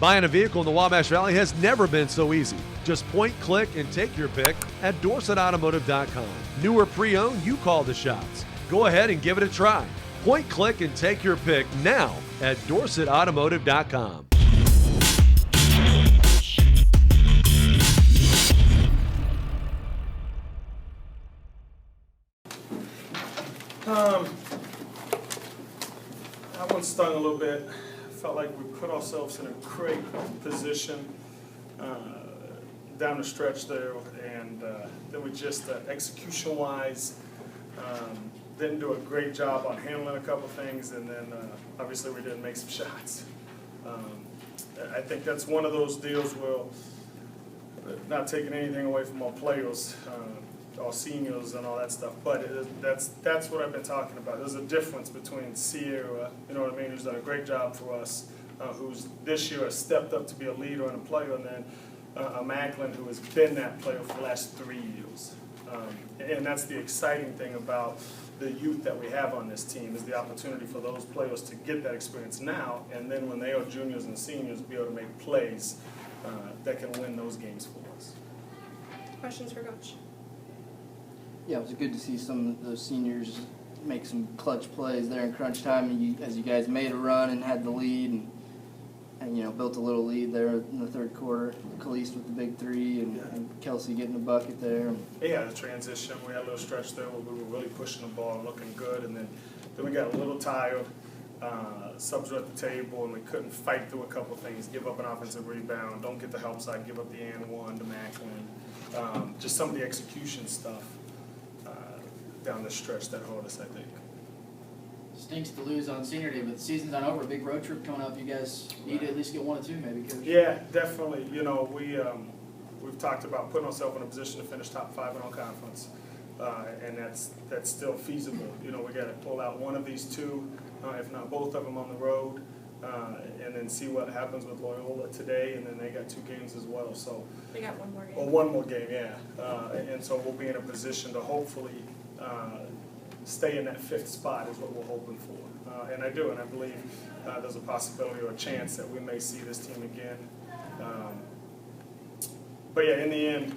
Buying a vehicle in the Wabash Valley has never been so easy. Just point, click, and take your pick at DorsetAutomotive.com. New or pre-owned, you call the shots. Go ahead and give it a try. Point, click, and take your pick now at DorsetAutomotive.com. That one stung a little bit. Felt like we put ourselves in a great position down the stretch there, and then we just execution-wise didn't do a great job on handling a couple things, and then obviously we didn't make some shots. I think that's one of those deals where, not taking anything away from our players, our seniors and all that stuff, but that's what I've been talking about. There's a difference between Sierra, you know what I mean, who's done a great job for us, who's this year has stepped up to be a leader and a player, and then a Macklin who has been that player for the last 3 years. And that's the exciting thing about the youth that we have on this team, is the opportunity for those players to get that experience now, and then when they are juniors and seniors, be able to make plays that can win those games for us. Questions for Coach? Yeah, it was good to see some of those seniors make some clutch plays there in crunch time, and as you guys made a run and had the lead, and you know, built a little lead there in the third quarter. Khalees with the big three, and Kelsey getting a bucket there. Yeah, the transition, we had a little stretch there where we were really pushing the ball and looking good, and then we got a little tired. Subs were at the table, and we couldn't fight through a couple things, give up an offensive rebound, don't get the help side, give up the and one to Macklin. Just some of the execution stuff down the stretch that hurt us, I think. Stinks to lose on senior day, but the season's not over. A big road trip coming up. You guys need to at least get 1 or 2, maybe, Coach. Yeah, definitely. You know, we've talked about putting ourselves in a position to finish top 5 in our conference, and that's still feasible. You know, we got to pull out one of these 2, if not both of them, on the road, and then see what happens with Loyola today, and then they got 2 games as well. So They got 1 more game. or 1 more game, yeah. And so we'll be in a position to hopefully stay in that 5th spot is what we're hoping for. And I do, and I believe there's a possibility or a chance that we may see this team again. But yeah, in the end,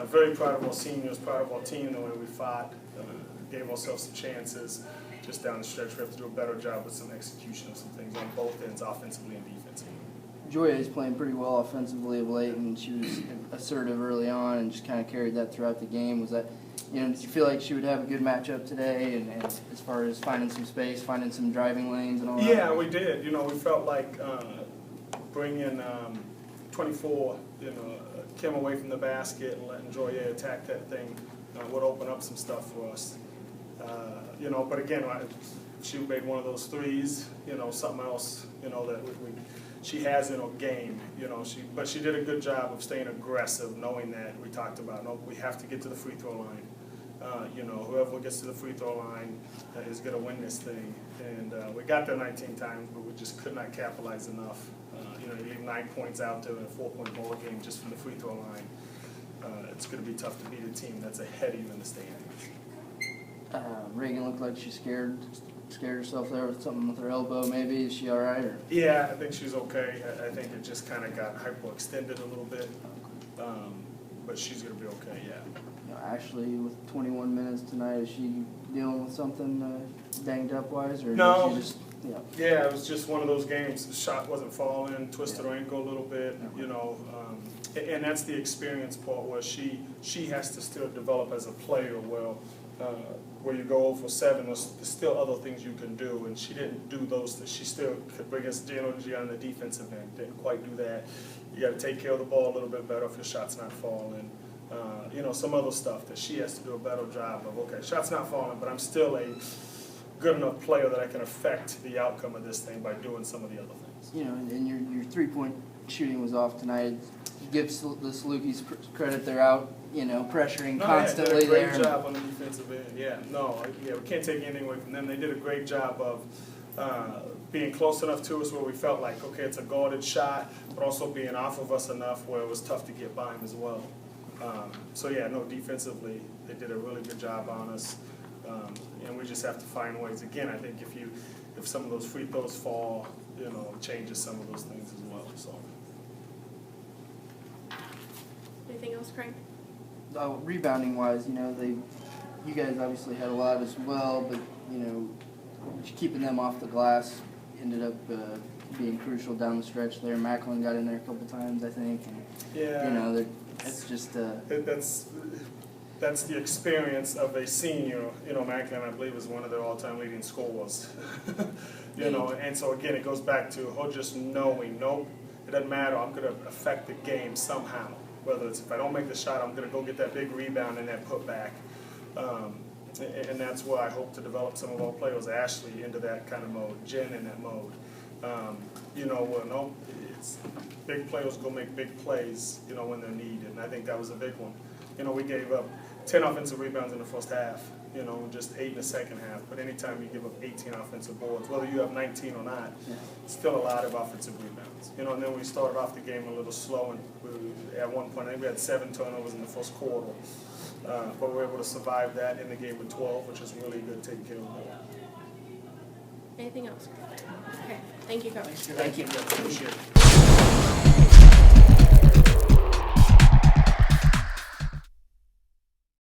very proud of our seniors, proud of our team, the way we fought, gave ourselves some chances. Just down the stretch, we have to do a better job with some execution of some things on both ends, offensively and defensively. Joyeux is playing pretty well offensively of late, and she was assertive early on and just kind of carried that throughout the game. Was that, you know, did you feel like she would have a good matchup today, and as far as finding some space, finding some driving lanes and all that? Yeah, we did. You know, we felt like bringing 24, Kim away from the basket and letting Joyeux attack that thing would open up some stuff for us. But again, she made one of those threes, something else, that she has in her game, but she did a good job of staying aggressive, knowing that we talked about, no, we have to get to the free throw line. Whoever gets to the free throw line is going to win this thing. And we got there 19 times, but we just could not capitalize enough. You leave 9 points out there in a 4-point ball game just from the free throw line. It's going to be tough to beat a team that's ahead of you in the standings. Reagan looked like she scared herself there with something with her elbow, maybe. Is she all right? Or? Yeah, I think she's okay. I think it just kind of got hyperextended a little bit. But she's going to be okay, yeah. Ashley, with 21 minutes tonight, is she dealing with something banged up wise? Or no. Did she just, Yeah, it was just one of those games. The shot wasn't falling, twisted her ankle a little bit, and that's the experience part where she has to still develop as a player. Where you go 0 for 7, there's still other things you can do, and she didn't do those things. She still could bring us energy on the defensive end. Didn't quite do that. You got to take care of the ball a little bit better if your shot's not falling. Some other stuff that she has to do a better job of. Okay, shot's not falling, but I'm still a good enough player that I can affect the outcome of this thing by doing some of the other things. And your 3-point shooting was off tonight. Give the Salukis credit; they're out, pressuring constantly there. They did a great job on the defensive end. We can't take anything away from them. They did a great job of being close enough to us where we felt like, okay, it's a guarded shot, but also being off of us enough where it was tough to get by them as well. Defensively, they did a really good job on us, and we just have to find ways. Again, I think if some of those free throws fall, it changes some of those things as well. So. else, Craig? Rebounding wise, you guys obviously had a lot as well, but keeping them off the glass ended up being crucial down the stretch there. Macklin got in there a couple times, I think, and Yeah. it's just That's the experience of a senior. Macklin, I believe, is one of their all-time leading scorers. And so again, it goes back to her just knowing, nope, it doesn't matter. I'm going to affect the game somehow. Whether it's if I don't make the shot, I'm going to go get that big rebound and that putback. And that's where I hope to develop some of our players, Ashley, into that kind of mode, Jen in that mode. It's big players go make big plays, when they're needed, and I think that was a big one. We gave up 10 offensive rebounds in the first half, just 8 in the second half. But anytime you give up 18 offensive boards, whether you have 19 or not, it's still a lot of offensive rebounds. And then we started off the game a little slow, and at one point I think we had 7 turnovers in the first quarter. But we were able to survive that in the game with 12, which is really good, taking care of the ball. Anything else? Okay, thank you, Coach. Thanks, thank you. Appreciate it.